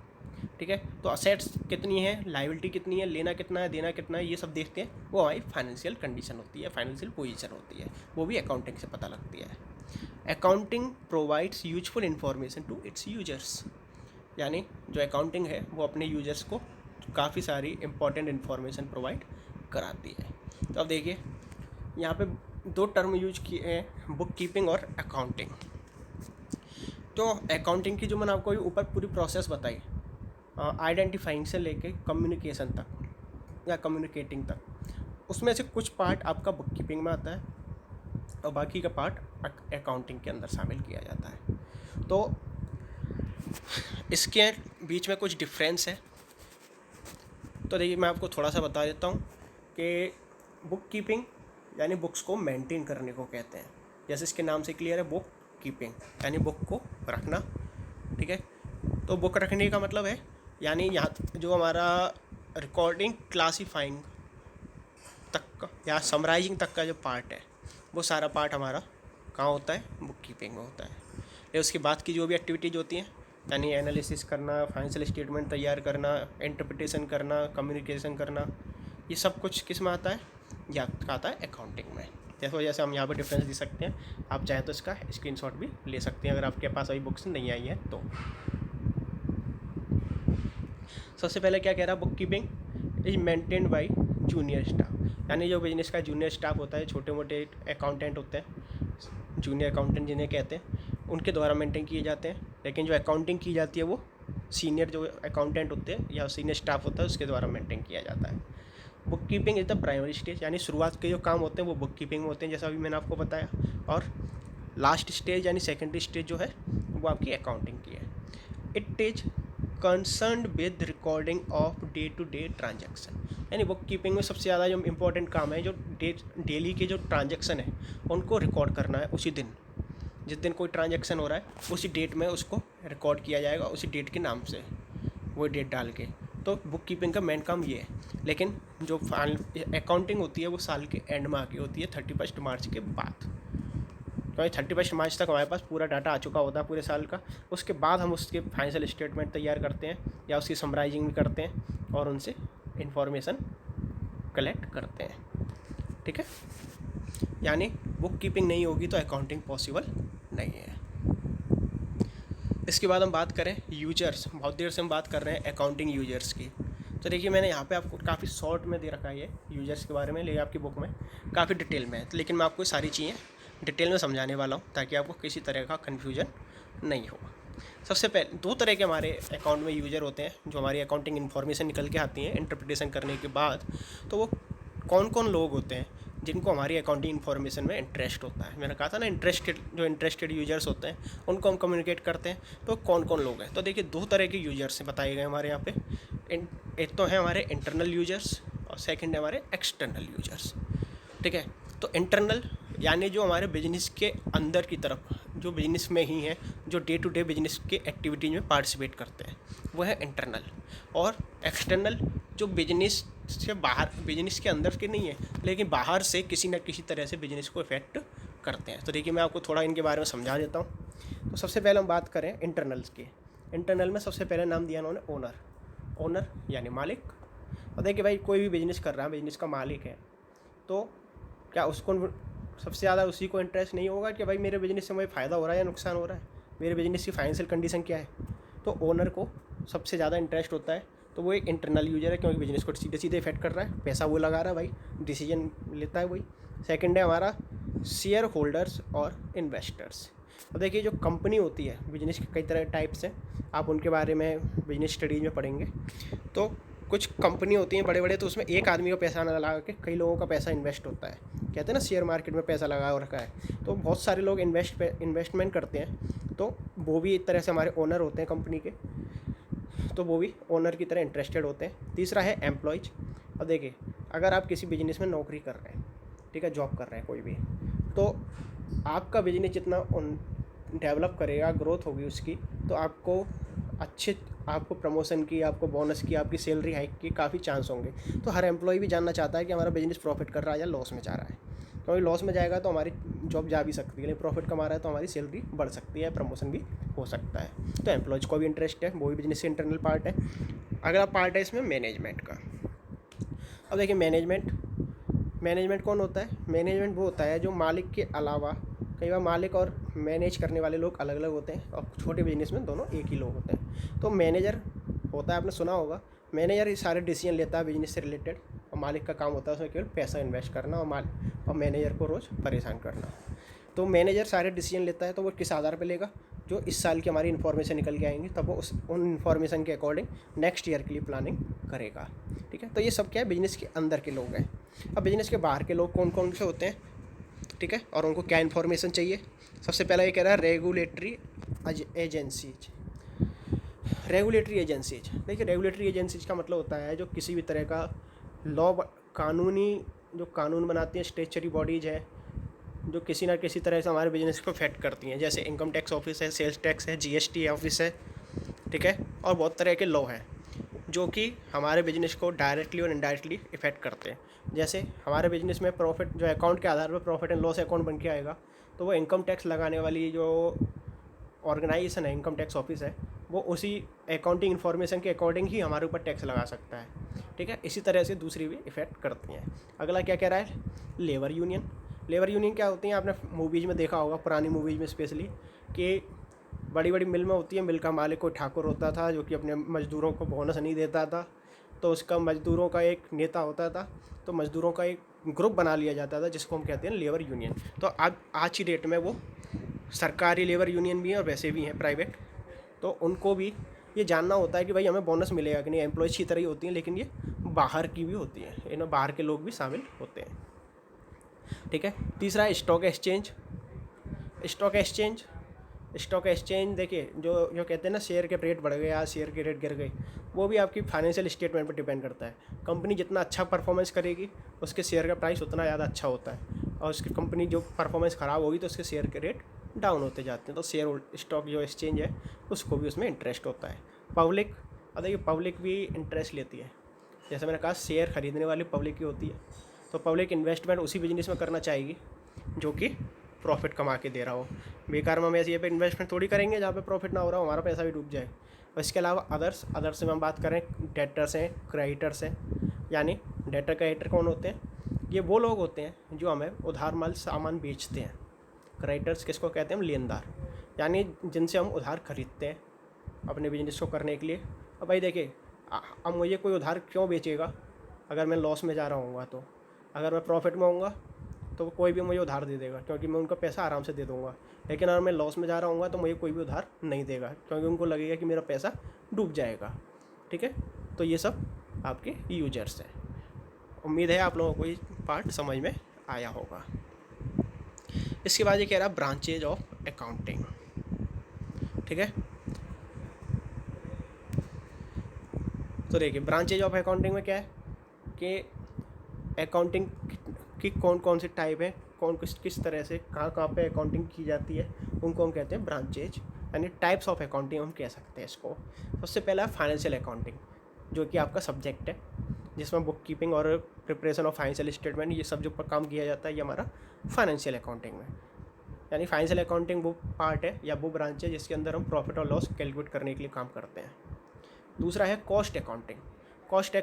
ठीक है। तो असेट्स कितनी है, लायबिलिटी कितनी है, लेना कितना है, देना कितना है, ये सब देखते हैं। वो हमारी फाइनेंशियल कंडीशन होती है, फाइनेंशियल पोजीशन होती है, वो भी अकाउंटिंग से पता लगती है। Accounting provides useful information to its users, यानी जो अकाउंटिंग है वो अपने यूजर्स को काफ़ी सारी इंपॉर्टेंट इन्फॉर्मेशन प्रोवाइड कराती है। तो अब देखिए यहाँ पे दो टर्म यूज किए हैं, बुक कीपिंग और अकाउंटिंग। तो अकाउंटिंग की जो मैंने आपको ऊपर पूरी प्रोसेस बताई, आइडेंटिफाइंग से लेके कम्युनिकेशन तक या कम्युनिकेटिंग तक, उसमें से कुछ पार्ट आपका बुक कीपिंग में आता है और बाकी का पार्ट अकाउंटिंग के अंदर शामिल किया जाता है। तो इसके बीच में कुछ डिफरेंस है। तो देखिए मैं आपको थोड़ा सा बता देता हूँ कि बुक कीपिंग यानी बुक्स को मेंटेन करने को कहते हैं, जैसे इसके नाम से क्लियर है, बुक कीपिंग यानी बुक को रखना, ठीक है। तो बुक रखने का मतलब है यानी यहाँ जो हमारा रिकॉर्डिंग क्लासीफाइंग तक का या समराइजिंग तक का जो पार्ट है वो सारा पार्ट हमारा कहाँ होता है, बुक कीपिंग में होता है। ये उसके बाद की जो भी एक्टिविटीज़ होती हैं यानी एनालिसिस करना, फाइनेंशियल स्टेटमेंट तैयार करना, इंटरप्रिटेशन करना, कम्युनिकेशन करना, ये सब कुछ किस में आता है, या आता है अकाउंटिंग में। जैसे हम यहाँ पर डिफरेंस दे सकते हैं, आप चाहें तो इसका स्क्रीनशॉट भी ले सकते हैं अगर आपके पास अभी बुक्स नहीं आई है तो। सबसे पहले क्या कह रहा है, book keeping is maintained by junior staff, यानी जो बिजनेस का जूनियर स्टाफ होता है, छोटे मोटे अकाउंटेंट होते हैं, जूनियर अकाउंटेंट जिन्हें कहते हैं, उनके द्वारा मेंटेन किए जाते हैं। लेकिन जो अकाउंटिंग की जाती है वो सीनियर जो अकाउंटेंट होते हैं या सीनियर स्टाफ होता है उसके द्वारा मेंटेन किया जाता है। Book keeping is the primary stage, यानी शुरुआत के जो काम होते हैं वो बुक कीपिंग में होते हैं, जैसा अभी मैंने आपको बताया। और लास्ट स्टेज यानी सेकेंडरी स्टेज जो है वो आपकी अकाउंटिंग की है। It is concerned with recording of day to day transaction, यानी बुक कीपिंग में सबसे ज़्यादा जो इम्पोर्टेंट काम है, जो डेली के जो ट्रांजैक्शन है उनको रिकॉर्ड करना है। उसी दिन जिस दिन कोई ट्रांजैक्शन हो रहा है उसी डेट में उसको रिकॉर्ड किया जाएगा, उसी डेट के नाम से वो डेट डाल के। तो बुक कीपिंग का मेन काम ये है। लेकिन जो अकाउंटिंग होती है वो साल के एंड में आके होती है, 31 मार्च के बाद। तो 31 मार्च तक हमारे पास पूरा डाटा आ चुका होता है पूरे साल का। उसके बाद हम उसके फाइनेंशियल स्टेटमेंट तैयार करते हैं या उसकी समराइजिंग भी करते हैं और उनसे इंफॉर्मेशन कलेक्ट करते हैं, ठीक है। यानी बुक कीपिंग नहीं होगी तो अकाउंटिंग पॉसिबल नहीं है। इसके बाद हम बात करें यूजर्स, बहुत देर से हम बात कर रहे हैं अकाउंटिंग यूजर्स की। तो देखिए मैंने यहाँ पे आपको काफ़ी शॉर्ट में दे रखा है ये यूजर्स के बारे में, लेकिन आपकी बुक में काफ़ी डिटेल में है, लेकिन मैं आपको सारी चीज़ें डिटेल में समझाने वाला हूँ ताकि आपको किसी तरह का कन्फ्यूजन नहीं हो। सबसे पहले दो तरह के हमारे अकाउंट में यूजर होते हैं जो हमारी अकाउंटिंग इन्फॉर्मेशन निकल के आती हैं इंटरप्रिटेशन करने के बाद। तो वो कौन कौन लोग होते हैं जिनको हमारी अकाउंटिंग इन्फॉर्मेशन में इंटरेस्ट होता है। मैंने कहा था ना इंटरेस्टेड यूजर्स होते हैं उनको हम कम्युनिकेट करते हैं। तो कौन कौन लोग हैं, तो देखिए दो तरह के यूजर्स बताए गए हमारे यहाँ पे। एक तो है हमारे इंटरनल यूजर्स और सेकंड है हमारे एक्सटर्नल यूजर्स, ठीक है। तो इंटरनल यानी जो हमारे बिजनेस के अंदर की तरफ, जो बिजनेस में ही हैं, जो डे टू डे बिजनेस के एक्टिविटीज में पार्टिसिपेट करते हैं, वो है इंटरनल। और एक्सटर्नल जो बिजनेस से बाहर, बिजनेस के अंदर के नहीं है लेकिन बाहर से किसी न किसी तरह से बिजनेस को इफेक्ट करते हैं। तो देखिए मैं आपको थोड़ा इनके बारे में समझा देता हूँ। तो सबसे पहले हम बात करें इंटरनल्स की। इंटरनल में सबसे पहले नाम दिया उन्होंने ओनर, ओनर यानी मालिक। और देखिए भाई कोई भी बिजनेस कर रहा है, बिजनेस का मालिक है, तो क्या उसको सबसे ज़्यादा उसी को इंटरेस्ट नहीं होगा कि भाई मेरे बिजनेस से मुझे फ़ायदा हो रहा है या नुकसान हो रहा है, मेरे बिजनेस की फाइनेंशियल कंडीशन क्या है। तो ओनर को सबसे ज़्यादा इंटरेस्ट होता है, तो वो एक इंटरनल यूजर है क्योंकि बिजनेस को सीधे सीधे इफेक्ट कर रहा है, पैसा वो लगा रहा है भाई, डिसीजन लेता है वही। सेकंड है हमारा शेयर होल्डर्स और इन्वेस्टर्स। तो देखिए जो कंपनी होती है, बिजनेस के कई तरह टाइप्स हैं, आप उनके बारे में बिजनेस स्टडीज में पढ़ेंगे। तो कुछ कंपनी होती हैं बड़े बड़े, तो उसमें एक आदमी का पैसा ना लगा के कई लोगों का पैसा इन्वेस्ट होता है। कहते हैं ना शेयर मार्केट में पैसा लगा रखा है, तो बहुत सारे लोग इन्वेस्टमेंट करते हैं, तो वो भी एक तरह से हमारे ओनर होते हैं कंपनी के, तो वो भी ओनर की तरह इंटरेस्टेड होते हैं। तीसरा है एम्प्लॉयज। अब देखिए अगर आप किसी बिजनेस में नौकरी कर रहे हैं, ठीक है, जॉब कर रहे हैं कोई भी, तो आपका बिजनेस जितना डेवलप करेगा, ग्रोथ होगी उसकी, तो आपको प्रमोशन की, आपको बोनस की, आपकी सैलरी हाइक की काफ़ी चांस होंगे। तो हर एम्प्लॉय भी जानना चाहता है कि हमारा बिजनेस प्रॉफिट कर रहा है या लॉस में जा रहा है, क्योंकि लॉस में जाएगा तो हमारी जॉब जा भी सकती है, लेकिन प्रॉफिट कमा रहा है तो हमारी सैलरी बढ़ सकती है, प्रमोशन भी हो सकता है। तो एम्प्लॉयज़ को भी इंटरेस्ट है, वो भी बिजनेस से इंटरनल पार्ट है। अगला पार्ट है इसमें मैनेजमेंट का। अब देखिए मैनेजमेंट कौन होता है? मैनेजमेंट वो होता है जो मालिक के अलावा, कई बार मालिक और मैनेज करने वाले लोग अलग अलग होते हैं, और छोटे बिजनेस में दोनों एक ही लोग होते हैं। तो मैनेजर होता है, आपने सुना होगा, मैनेजर ही सारे डिसीजन लेता है बिजनेस से रिलेटेड, और मालिक का काम होता है उसमें केवल पैसा इन्वेस्ट करना और मैनेजर को रोज़ परेशान करना। तो मैनेजर सारे डिसीजन लेता है, तो वो किस आधार पर लेगा? जो इस साल की हमारी इन्फॉर्मेशन निकल के आएंगी, तब वो उन इन्फॉर्मेशन के अकॉर्डिंग नेक्स्ट ईयर के लिए प्लानिंग करेगा। ठीक है, तो ये सब क्या है? बिजनेस के अंदर के लोग हैं। अब बिजनेस के बाहर के लोग कौन कौन से होते हैं? ठीक है, और उनको क्या इन्फॉर्मेशन चाहिए? सबसे पहला ये कह रहा है रेगुलेटरी एजेंसीज। रेगुलेटरी एजेंसीज, देखिए रेगुलेटरी एजेंसीज का मतलब होता है जो किसी भी तरह का लॉ, जो कानून बनाती हैं, स्टेचुरी बॉडीज है, जो किसी ना किसी तरह से हमारे बिजनेस को इफेक्ट करती हैं। जैसे इनकम टैक्स ऑफिस है, सेल्स टैक्स है, जीएसटी ऑफिस है, ठीक है, और बहुत तरह के लॉ हैं जो कि हमारे बिजनेस को डायरेक्टली और इनडायरेक्टली इफेक्ट करते हैं। जैसे हमारे बिजनेस में प्रॉफिट, जो अकाउंट के आधार पर प्रॉफिट एंड लॉस अकाउंट बन के आएगा, तो वो इनकम टैक्स लगाने वाली जो ऑर्गेनाइजेशन है, इनकम टैक्स ऑफिस है, वो उसी अकाउंटिंग इन्फॉर्मेशन के अकॉर्डिंग ही हमारे ऊपर टैक्स लगा सकता है। ठीक है, इसी तरह से दूसरी भी इफेक्ट करती हैं। अगला क्या कह रहा है? Labour union. लेबर यूनियन क्या होती हैं? आपने मूवीज़ में देखा होगा, पुरानी मूवीज़ में स्पेशली, कि बड़ी बड़ी मिल में होती है, मिल का मालिक कोई ठाकुर होता था जो कि अपने मज़दूरों को बोनस नहीं देता था, तो उसका मज़दूरों का एक नेता होता था, तो मज़दूरों का एक ग्रुप बना लिया जाता था जिसको हम कहते हैं लेबर यूनियन। तो आज की डेट में वो सरकारी लेबर यूनियन भी हैं और वैसे भी हैं प्राइवेट। तो उनको भी ये जानना होता है कि भाई हमें बोनस मिलेगा कि नहीं। एम्प्लॉयज़ की तरह ही होती हैं, लेकिन ये बाहर की भी होती हैं, इनमें बाहर के लोग भी शामिल होते हैं। ठीक है, तीसरा है स्टॉक एक्सचेंज। स्टॉक एक्सचेंज देखिए, जो कहते हैं ना, शेयर के रेट बढ़ गए या शेयर के रेट गिर गए, वो भी आपकी फाइनेंशियल स्टेटमेंट पर डिपेंड करता है। कंपनी जितना अच्छा परफॉर्मेंस करेगी, उसके शेयर का प्राइस उतना ज़्यादा अच्छा होता है, और उसकी कंपनी जो परफॉर्मेंस ख़राब होगी तो उसके शेयर के रेट डाउन होते जाते हैं। तो स्टॉक जो एक्सचेंज है, उसको भी उसमें इंटरेस्ट होता है। पब्लिक, और देखिए पब्लिक भी इंटरेस्ट लेती है। जैसे मैंने कहा, शेयर खरीदने वाली पब्लिक ही होती है, तो पब्लिक इन्वेस्टमेंट उसी बिजनेस में करना चाहेगी जो कि प्रॉफिट कमा के दे रहा हो। बेकार में हम ऐसे पे इन्वेस्टमेंट थोड़ी करेंगे जहाँ पे प्रॉफिट ना हो रहा हो, हमारा पैसा भी डूब जाए। और इसके अलावा अदर्स में हम बात करें, डेटर्स हैं, क्रेडिटर्स हैं। यानी डेटर क्रेडिटर कौन होते हैं? ये वो लोग होते हैं जो हमें उधार माल सामान बेचते हैं। क्रेडिटर्स किसको कहते हैं? हम लेनदार, यानी जिनसे हम उधार खरीदते हैं अपने बिजनेस को करने के लिए। अब भाई देखिए, अब मुझे कोई उधार क्यों बेचेगा अगर मैं लॉस में जा रहा हूँगा? तो अगर मैं प्रॉफिट में होऊंगा तो कोई भी मुझे उधार दे देगा, क्योंकि मैं उनका पैसा आराम से दे दूँगा। लेकिन अगर मैं लॉस में जा रहा हूँगा तो मुझे कोई भी उधार नहीं देगा, क्योंकि उनको लगेगा कि मेरा पैसा डूब जाएगा। ठीक है, तो ये सब आपके यूजर्स हैं। उम्मीद है आप लोगों को ये पार्ट समझ में आया होगा। इसके बाद ये कह रहा है ब्रांचेज ऑफ अकाउंटिंग। ठीक है, तो देखिए ब्रांचेज ऑफ अकाउंटिंग में क्या है कि अकाउंटिंग की कौन कौन सी टाइप है, कौन किस तरह से कहाँ पे अकाउंटिंग की जाती है, उनको हम कहते हैं ब्रांचेज, यानी टाइप्स ऑफ अकाउंटिंग हम कह सकते हैं इसको। सबसे पहला है फाइनेंशियल अकाउंटिंग, जो कि आपका सब्जेक्ट है, जिसमें बुक कीपिंग और प्रिपरेशन ऑफ फाइनेंशियल स्टेटमेंट, ये सब जो काम किया जाता है, ये हमारा फाइनेंशियल अकाउंटिंग में। यानी फाइनेंशियल अकाउंटिंग वो पार्ट है या वो ब्रांच है जिसके अंदर हम प्रॉफिट और लॉस कैलकुलेट करने के लिए काम करते हैं। दूसरा है कॉस्ट अकाउंटिंग। कॉस्ट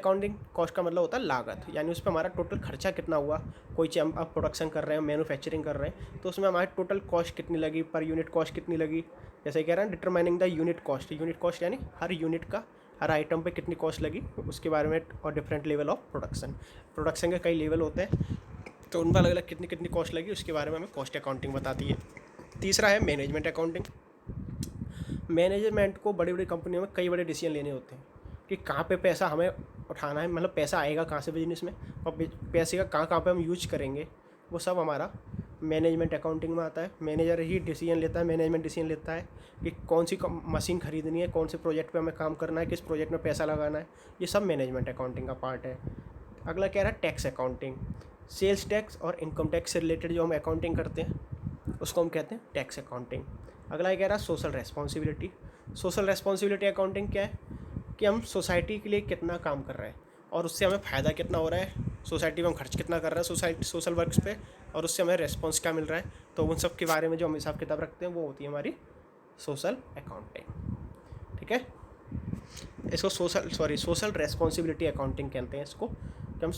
का मतलब होता है लागत, यानी उस पर हमारा टोटल खर्चा कितना हुआ। कोई चीज़ हम अब प्रोडक्शन कर रहे हैं, मैन्युफैक्चरिंग कर रहे हैं, तो उसमें हमारी टोटल कॉस्ट कितनी लगी, पर यूनिट कॉस्ट कितनी लगी। जैसे कह रहे हैं डिटरमाइनिंग द यूनिट कॉस्ट यानी हर यूनिट का, हर आइटम पे कितनी कॉस्ट लगी उसके बारे में। और डिफरेंट लेवल ऑफ प्रोडक्शन के कई लेवल होते हैं, तो उन पर अलग अलग कितनी कितनी कॉस्ट लगी उसके बारे में हमें कॉस्ट अकाउंटिंग बताती है। तीसरा है मैनेजमेंट अकाउंटिंग। मैनेजमेंट को बड़ी बड़ी कंपनियों में कई बड़े डिसीजन लेने होते हैं कि कहाँ पे पैसा हमें उठाना है, मतलब पैसा आएगा कहाँ से बिजनेस में, और पैसे का कहाँ पे हम यूज करेंगे, वो सब हमारा मैनेजमेंट अकाउंटिंग में आता है। मैनेजर ही डिसीजन लेता है, मैनेजमेंट डिसीजन लेता है कि कौन सी मशीन खरीदनी है, कौन से प्रोजेक्ट पे हमें काम करना है, किस प्रोजेक्ट में पैसा लगाना है, ये सब मैनेजमेंट अकाउंटिंग का पार्ट है। अगला कह रहा है टैक्स अकाउंटिंग। सेल्स टैक्स और इनकम टैक्स से रिलेटेड जो हम अकाउंटिंग करते हैं उसको हम कहते हैं टैक्स अकाउंटिंग। अगला ये कह रहा है social responsibility. Social responsibility accounting क्या है कि हम सोसाइटी के लिए कितना काम कर रहे हैं और उससे हमें फ़ायदा कितना हो रहा है, सोसाइटी में हम खर्च कितना कर रहे हैं सोशल वर्क्स पे, और उससे हमें रेस्पॉन्स क्या मिल रहा है। तो उन सब के बारे में जो हम हिसाब किताब रखते हैं वो होती है हमारी सोशल अकाउंटिंग। ठीक है, इसको सोशल रेस्पॉन्सिबिलिटी अकाउंटिंग कहते हैं इसको, कि हम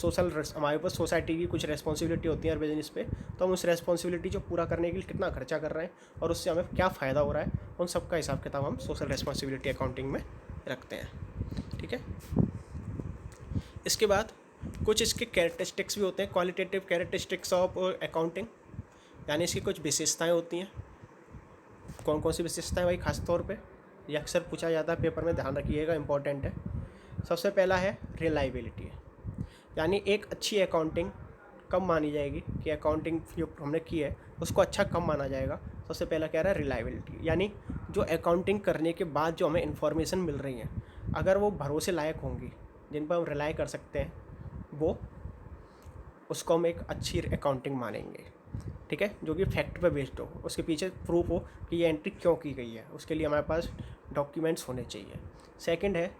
हमारे पास सोसाइटी की कुछ रेस्पॉन्सिबिलिटी होती है हर बिजनेस पे, तो हम उस रेस्पॉन्सिबिलिटी जो पूरा करने के लिए कितना खर्चा कर रहे हैं और उससे हमें क्या फ़ायदा हो रहा है, उन सब का हिसाब किताब हम सोशल रेस्पॉन्सिबिलिटी अकाउंटिंग में रखते हैं। ठीक है, इसके बाद कुछ इसके कैरेक्टरिस्टिक्स भी होते हैं, क्वालिटेटिव कैरेक्टरिस्टिक्स ऑफ अकाउंटिंग, यानी इसकी कुछ विशेषताएँ होती हैं। कौन कौन सी विशेषताएँ भाई, खास तौर पे ये अक्सर पूछा जाता है पेपर में, ध्यान रखिएगा, इंपॉर्टेंट है। सबसे पहला है रिलायबिलिटी, यानी एक अच्छी अकाउंटिंग कब मानी जाएगी कि अकाउंटिंग जो हमने की है उसको अच्छा कब माना जाएगा। सबसे पहला कह रहा है रिलायबिलिटी, यानी जो अकाउंटिंग करने के बाद जो हमें इन्फॉर्मेशन मिल रही है अगर वो भरोसे लायक होंगी, जिन पर हम रिलाई कर सकते हैं, वो उसको हम एक अच्छी अकाउंटिंग मानेंगे। ठीक है, जो कि फैक्ट पे बेस्ड हो, उसके पीछे प्रूफ हो कि ये एंट्री क्यों की गई है, उसके लिए हमारे पास डॉक्यूमेंट्स होने चाहिए। सेकंड है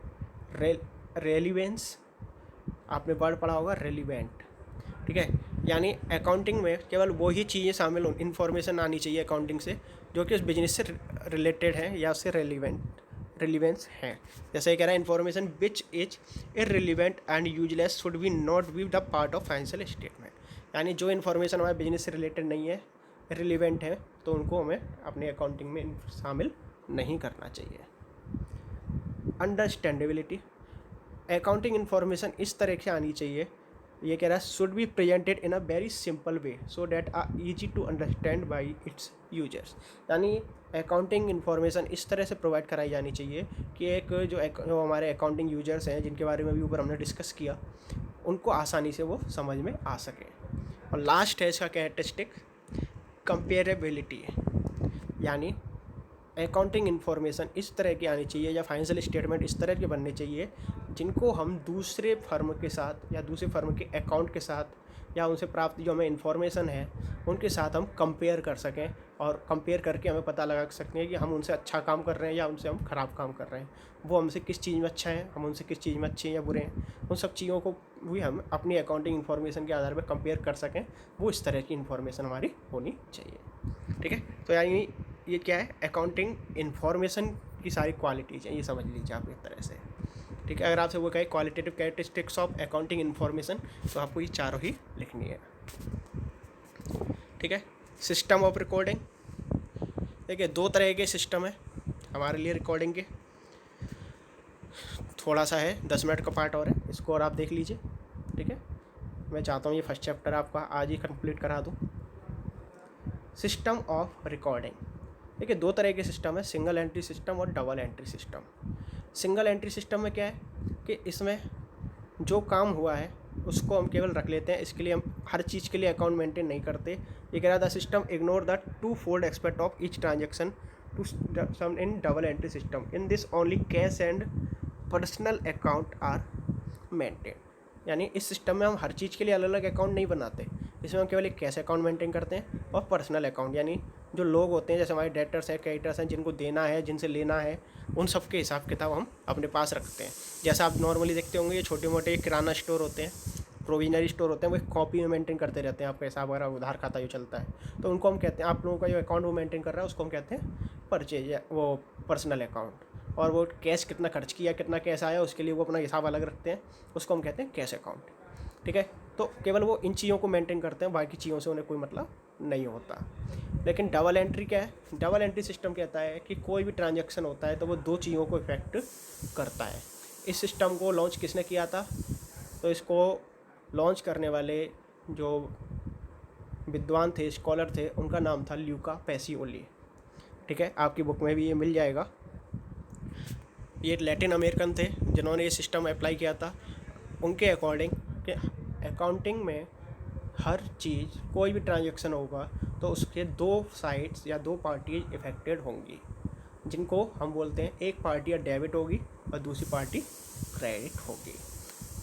रेलिवेंस, आपने वर्ड पढ़ा होगा रेलिवेंट। ठीक है, यानी अकाउंटिंग में केवल वही चीज़ें शामिल इन्फॉर्मेशन आनी चाहिए अकाउंटिंग से जो कि उस बिजनेस से रिलेटेड है या उससे रिलीवेंस है। जैसे कह रहा है information which is irrelevant and useless should be not be the part of financial statement, यानी जो इन्फॉर्मेशन हमारे बिजनेस से रिलेटेड नहीं है, रिलीवेंट है, तो उनको हमें अपनी अकाउंटिंग में शामिल नहीं करना चाहिए। अंडरस्टैंडेबिलिटी, अकाउंटिंग इन्फॉर्मेशन इस तरह से आनी चाहिए, ये कह रहा है should be presented in a very simple way so that are easy to understand by its users, यानी अकाउंटिंग इन्फॉर्मेशन इस तरह से प्रोवाइड कराई जानी चाहिए कि जो हमारे अकाउंटिंग यूजर्स हैं, जिनके बारे में भी ऊपर हमने डिस्कस किया, उनको आसानी से वो समझ में आ सके। और लास्ट है इसका कैरेक्टरिस्टिक कंपेरेबिलिटी, यानी अकाउंटिंग इन्फॉर्मेशन इस तरह की आनी चाहिए या फाइनेंशियल स्टेटमेंट इस तरह के बनने चाहिए जिनको हम दूसरे फर्म के साथ या दूसरे फर्म के अकाउंट के साथ या उनसे प्राप्त जो हमें इन्फॉर्मेशन है उनके साथ हम कंपेयर कर सकें, और कंपेयर करके हमें पता लगा सकते हैं कि हम उनसे अच्छा काम कर रहे हैं या उनसे हम ख़राब काम कर रहे हैं, वो हमसे किस चीज़ में अच्छा है, हम उनसे किस चीज़ में अच्छे हैं या बुरे हैं, उन सब चीज़ों को भी हम अपनी अकाउंटिंग इन्फॉर्मेशन के आधार पर कंपेयर कर सकें, वो इस तरह की इन्फॉर्मेशन हमारी होनी चाहिए। ठीक है, तो यानी ये क्या है, अकाउंटिंग इन्फॉर्मेशन की सारी क्वालिटीज़ हैं, ये समझ लीजिए आप एक तरह से। ठीक है, अगर आपसे वो कहे qualitative characteristics of accounting information, तो आपको ये चारों ही लिखनी है। ठीक है, सिस्टम ऑफ रिकॉर्डिंग, देखिए दो तरह के सिस्टम है हमारे लिए रिकॉर्डिंग के, थोड़ा सा है 10 मिनट का पार्ट और है, इसको और आप देख लीजिए। ठीक है, मैं चाहता हूँ ये फर्स्ट चैप्टर आपका आज ही कंप्लीट करा दूँ। सिस्टम ऑफ रिकॉर्डिंग, देखिए दो तरह के सिस्टम है, सिंगल एंट्री सिस्टम और double entry system. Single entry system में क्या है कि इसमें जो काम हुआ है उसको हम केवल रख लेते हैं, इसके लिए हम हर चीज़ के लिए अकाउंट मेंटेन नहीं करते। ये कह रहा था system ignore the two fold aspect of each transaction to some in double entry system, in this only cash and personal account are maintain, यानी इस सिस्टम में हम हर चीज़ के लिए अलग अलग अकाउंट नहीं बनाते, इसमें हम केवल एक कैश अकाउंट मेंटेन करते हैं और पर्सनल अकाउंट, यानी जो लोग होते हैं जैसे हमारे डेटर्स हैं, क्रेडिटर्स हैं, जिनको देना है, जिनसे लेना है, उन सब के हिसाब किताब हम अपने पास रखते हैं। जैसा आप नॉर्मली देखते होंगे ये छोटे मोटे किराना स्टोर होते हैं, प्रोविजनरी स्टोर होते हैं, वो एक कॉपी में मेंटेन करते रहते हैं आपका हिसाब वगैरह, उधार खाता जो चलता है, तो उनको हम कहते हैं, आप लोगों का जो अकाउंट वो मेंटेन कर रहा है उसको हम कहते हैं परचेज या वो पर्सनल अकाउंट, और वो कैश कितना खर्च किया, कितना कैश आया, उसके लिए वो अपना हिसाब अलग रखते हैं, उसको हम कहते हैं कैश अकाउंट। ठीक है, तो केवल वो इन चीज़ों को मेंटेन करते हैं, बाकी चीज़ों से उन्हें कोई मतलब नहीं होता। लेकिन डबल एंट्री क्या है, डबल एंट्री सिस्टम कहता है कि कोई भी ट्रांजैक्शन होता है तो वो दो चीज़ों को इफेक्ट करता है। इस सिस्टम को लॉन्च किसने किया था, तो इसको लॉन्च करने वाले जो विद्वान थे, स्कॉलर थे, उनका नाम था ल्यूका पैसिओली। ठीक है, आपकी बुक में भी ये मिल जाएगा। ये लैटिन अमेरिकन थे जिन्होंने ये सिस्टम अप्लाई किया था। उनके अकॉर्डिंग कि अकाउंटिंग में हर चीज़, कोई भी ट्रांजैक्शन होगा तो उसके दो साइड्स या दो पार्टीज इफेक्टेड होंगी, जिनको हम बोलते हैं, एक पार्टी या डेबिट होगी और दूसरी पार्टी क्रेडिट होगी।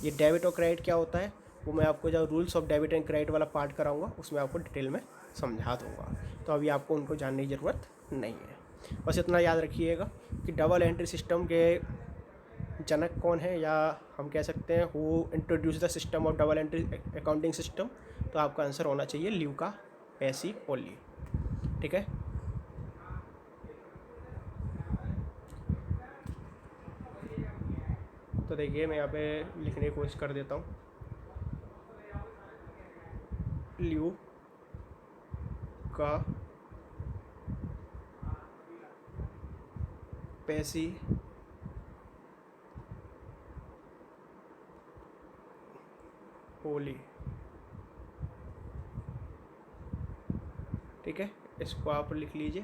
ये डेबिट और क्रेडिट क्या होता है, वो मैं आपको जब rules of debit and credit वाला पार्ट कराऊंगा उसमें आपको डिटेल में समझा दूंगा, तो अभी आपको उनको जानने की ज़रूरत नहीं है। बस इतना याद रखिएगा कि डबल एंट्री सिस्टम के जनक कौन है, या हम कह सकते हैं who introduce the system of double entry accounting system, तो आपका आंसर होना चाहिए ल्यूका पैसिओली। ठीक है, तो देखिए मैं यहाँ पे लिखने की कोशिश कर देता हूँ, ल्यूका पैसिओली। ठीक है, इसको आप लिख लीजिए।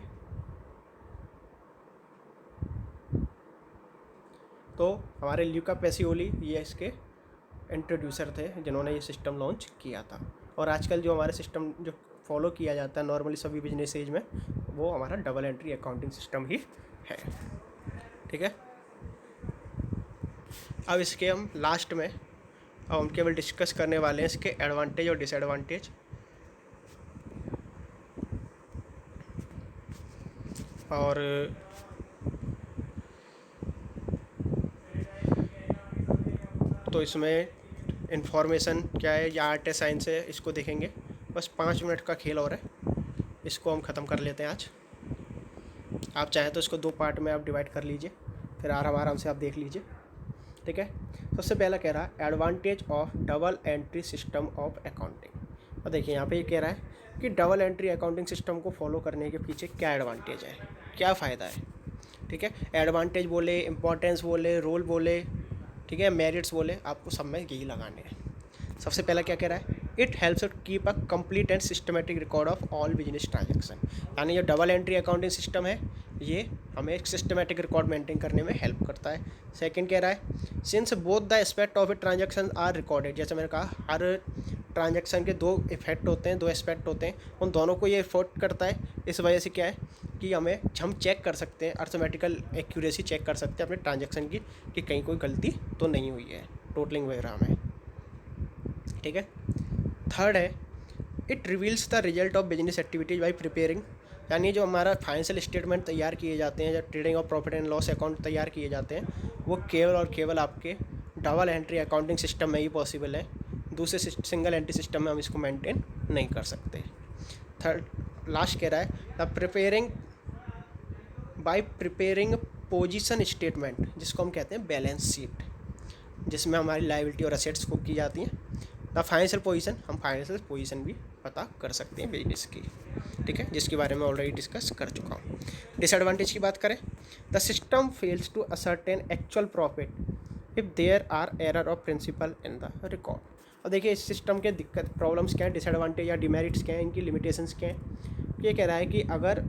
तो हमारे ल्यूका पैसिओली ये इसके इंट्रोड्यूसर थे जिन्होंने ये सिस्टम लॉन्च किया था, और आजकल जो हमारे सिस्टम जो फॉलो किया जाता है नॉर्मली सभी बिजनेस एज में, वो हमारा डबल एंट्री अकाउंटिंग सिस्टम ही है। ठीक है, अब इसके हम लास्ट में हम केवल डिस्कस करने वाले हैं इसके एडवांटेज और डिसएडवांटेज। और तो इसमें इंफॉर्मेशन क्या है या आर्ट है साइंस है इसको देखेंगे। बस 5 मिनट का खेल और है, इसको हम ख़त्म कर लेते हैं आज। आप चाहें तो इसको 2 पार्ट में आप डिवाइड कर लीजिए, फिर आराम से आप देख लीजिए। ठीक है, सबसे पहला कह रहा है advantage of double entry system of accounting. और देखिए यहाँ पे ये कह रहा है कि डबल एंट्री अकाउंटिंग सिस्टम को फॉलो करने के पीछे क्या एडवांटेज है, क्या फ़ायदा है। ठीक है, एडवांटेज बोले, इंपॉर्टेंस बोले, रोल बोले, ठीक है, मेरिट्स बोले, आपको सब में यही लगाने हैं। सबसे पहला क्या कह रहा है, it helps to keep a complete and systematic record of all business transaction. यानी जो डबल एंट्री अकाउंटिंग सिस्टम है ये हमें एक सिस्टमेटिक रिकॉर्ड मेंटेन करने में हेल्प करता है। सेकंड कह रहा है since both the aspect of a transaction are recorded, जैसे मैंने कहा हर ट्रांजैक्शन के 2 इफेक्ट होते हैं, 2 एस्पेक्ट होते हैं, उन दोनों को ये इफेक्ट करता है। इस वजह से क्या है कि हम चेक कर सकते हैं, अर्थमेटिकल एक्यूरेसी चेक कर सकते हैं अपने ट्रांजैक्शन की कि कहीं कोई गलती तो नहीं हुई है टोटलिंग वगैरह में। ठीक है, थर्ड है it reveals the result of business activities by preparing. यानी जो हमारा फाइनेंशियल स्टेटमेंट तैयार किए जाते हैं, जो ट्रेडिंग और प्रॉफिट एंड लॉस अकाउंट तैयार किए जाते हैं, वो केवल और केवल आपके डबल एंट्री अकाउंटिंग सिस्टम में ही पॉसिबल है। दूसरे सिंगल एंट्री सिस्टम में हम इसको मेंटेन नहीं कर सकते। थर्ड लास्ट कह रहा है द प्रिपेयरिंग पोजीशन स्टेटमेंट, जिसको हम कहते हैं बैलेंस शीट, जिसमें हमारी लायबिलिटी और असेट्स को की जाती हैं। द फाइनेंशियल पोजीशन, हम फाइनेंशियल पोजीशन भी पता कर सकते हैं बिजनेस की। ठीक है, जिसके बारे में ऑलरेडी डिस्कस कर चुका हूँ। डिसएडवांटेज की बात करें, the system fails to ascertain actual profit if there are error of principle in the record. और देखिए इस सिस्टम के दिक्कत प्रॉब्लम्स क्या हैं, डिसएडवांटेज या डिमेरिट्स क्या हैं, इनकी लिमिटेशंस क्या हैं। ये कह रहा है कि अगर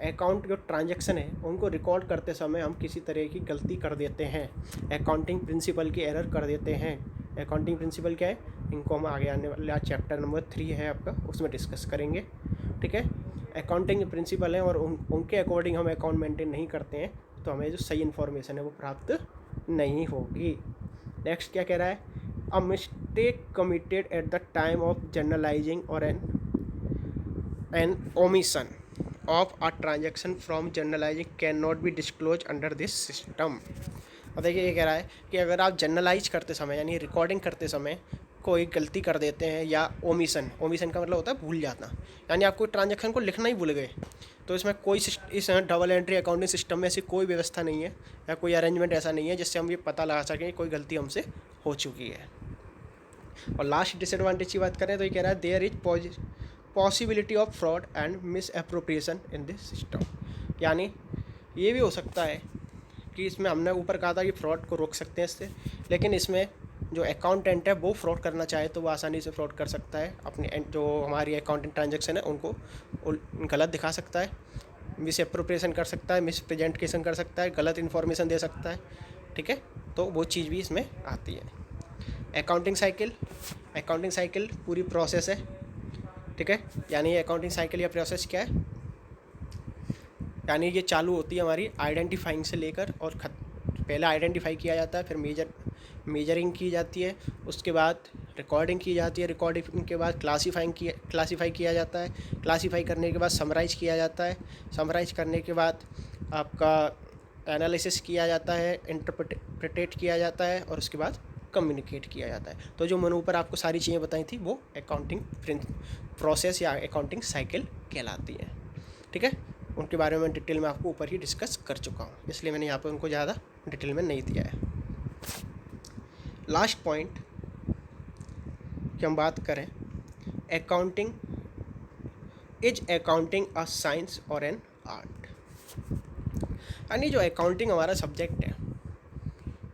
अकाउंट जो ट्रांजैक्शन है उनको रिकॉर्ड करते समय हम किसी तरह की गलती कर देते हैं, अकाउंटिंग प्रिंसिपल की एरर कर देते हैं। अकाउंटिंग प्रिंसिपल क्या है, इनको हम आगे आने वाला चैप्टर नंबर 3 है आपका, उसमें डिस्कस करेंगे। ठीक है, अकाउंटिंग प्रिंसिपल हैं और उनके अकॉर्डिंग हम अकाउंट मेंटेन नहीं करते हैं तो हमें जो सही इन्फॉर्मेशन है वो प्राप्त नहीं होगी। नेक्स्ट क्या कह रहा है, a mistake committed at the time of journalizing और an omission of a transaction from journalizing can not be disclose under this system. और देखिए ये कह रहा है कि अगर आप जर्नलाइज करते समय यानी रिकॉर्डिंग करते समय कोई गलती कर देते हैं, या ओमिशन का मतलब होता है भूल जाना, यानी आप कोई ट्रांजैक्शन को लिखना ही भूल गए, तो इसमें कोई इस डबल एंट्री अकाउंटिंग सिस्टम में ऐसी कोई व्यवस्था नहीं है या कोई अरेंजमेंट ऐसा नहीं है जिससे हम ये पता लगा सकें कि कोई गलती हमसे हो चुकी है। और लास्ट डिसएडवांटेज की बात करें तो ये कह रहा है there is possibility of fraud and misappropriation in this system. यानी ये भी हो सकता है कि इसमें हमने ऊपर कहा था कि फ्रॉड को रोक सकते हैं इससे, लेकिन इसमें जो अकाउंटेंट है वो फ्रॉड करना चाहे तो वो आसानी से फ्रॉड कर सकता है, अपनी जो हमारी अकाउंटिंग ट्रांजैक्शन है उनको गलत दिखा सकता है, मिस अप्रोप्रिएशन कर सकता है, मिस प्रेजेंटेशन कर सकता है, गलत इन्फॉर्मेशन दे सकता है। ठीक है, तो वो चीज़ भी इसमें आती है। अकाउंटिंग साइकिल पूरी प्रोसेस है। ठीक है, यानी अकाउंटिंग साइकिल या प्रोसेस क्या है, यानी ये चालू होती है हमारी आइडेंटिफाइंग से लेकर, और पहले आइडेंटिफाई किया जाता है, फिर मेजरिंग की जाती है, उसके बाद रिकॉर्डिंग की जाती है, रिकॉर्डिंग के बाद क्लासीफाई किया जाता है, क्लासीफाई करने के बाद समराइज़ किया जाता है, समराइज़ करने के बाद आपका एनालिसिस किया जाता है, इंटरप्रेटेट किया जाता है और उसके बाद कम्युनिकेट किया जाता है। तो जो मैंने ऊपर आपको सारी चीज़ें बताई थी वो अकाउंटिंग प्रोसेस या अकाउंटिंग साइकिल कहलाती है। ठीक है, उनके बारे में डिटेल में आपको ऊपर ही डिस्कस कर चुका हूँ, इसलिए मैंने यहाँ पर उनको ज़्यादा डिटेल में नहीं दिया है। लास्ट पॉइंट की हम बात करें, accounting is accounting a science और एन आर्ट। यानी जो अकाउंटिंग हमारा सब्जेक्ट है,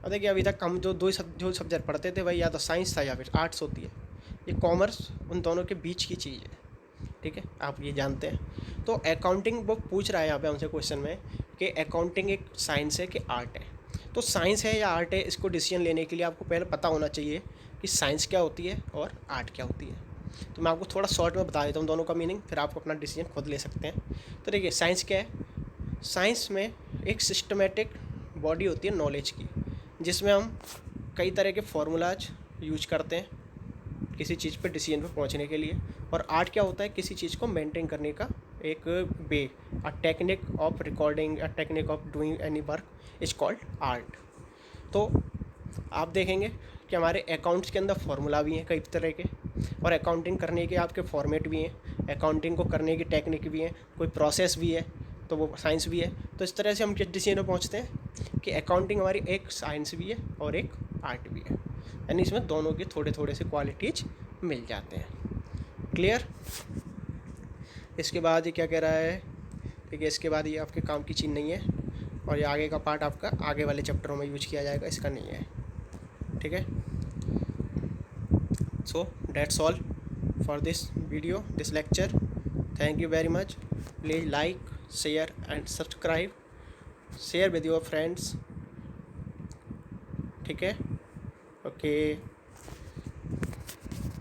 और देखिए अभी तक हम जो सब्जेक्ट पढ़ते थे वही या तो साइंस था या फिर आर्ट्स होती है। ये कॉमर्स उन दोनों के बीच की चीज़ है। ठीक है, आप ये जानते हैं। तो अकाउंटिंग वो पूछ रहा है यहाँ पे हमसे क्वेश्चन में कि अकाउंटिंग एक साइंस है कि आर्ट है। तो साइंस है या आर्ट है, इसको डिसीजन लेने के लिए आपको पहले पता होना चाहिए कि साइंस क्या होती है और आर्ट क्या होती है। तो मैं आपको थोड़ा शॉर्ट में बता देता हूँ दोनों का मीनिंग, फिर आप अपना डिसीजन खुद ले सकते हैं। तो देखिए साइंस क्या है, साइंस में एक सिस्टमेटिक बॉडी होती है नॉलेज की, जिसमें हम कई तरह के फार्मूलाज यूज करते हैं किसी चीज़ पे डिसीजन पे पहुंचने के लिए। और आर्ट क्या होता है, किसी चीज़ को मेंटेन करने का एक way, a technique of recording, a technique of doing any work is called art. तो आप देखेंगे कि हमारे अकाउंट्स के अंदर फार्मूला भी हैं कई तरह के, और अकाउंटिंग करने के आपके फॉर्मेट भी हैं, अकाउंटिंग को करने की टेक्निक भी हैं, कोई प्रोसेस भी है, तो वो साइंस भी है। तो इस तरह से हम किस डिसीजन में पहुँचते हैं कि अकाउंटिंग हमारी एक साइंस भी है और एक आर्ट भी है, यानी इसमें दोनों के थोड़े थोड़े से क्वालिटीज मिल जाते हैं। क्लियर। इसके बाद ये क्या कह रहा है, ठीक है, इसके बाद ये आपके काम की चीज़ नहीं है, और ये आगे का पार्ट आपका आगे वाले चैप्टरों में यूज किया जाएगा, इसका नहीं है। ठीक है, so that's all for this video, this lecture. Thank you very much. Please like, share and subscribe, share with your friends. ठीक है, ओके।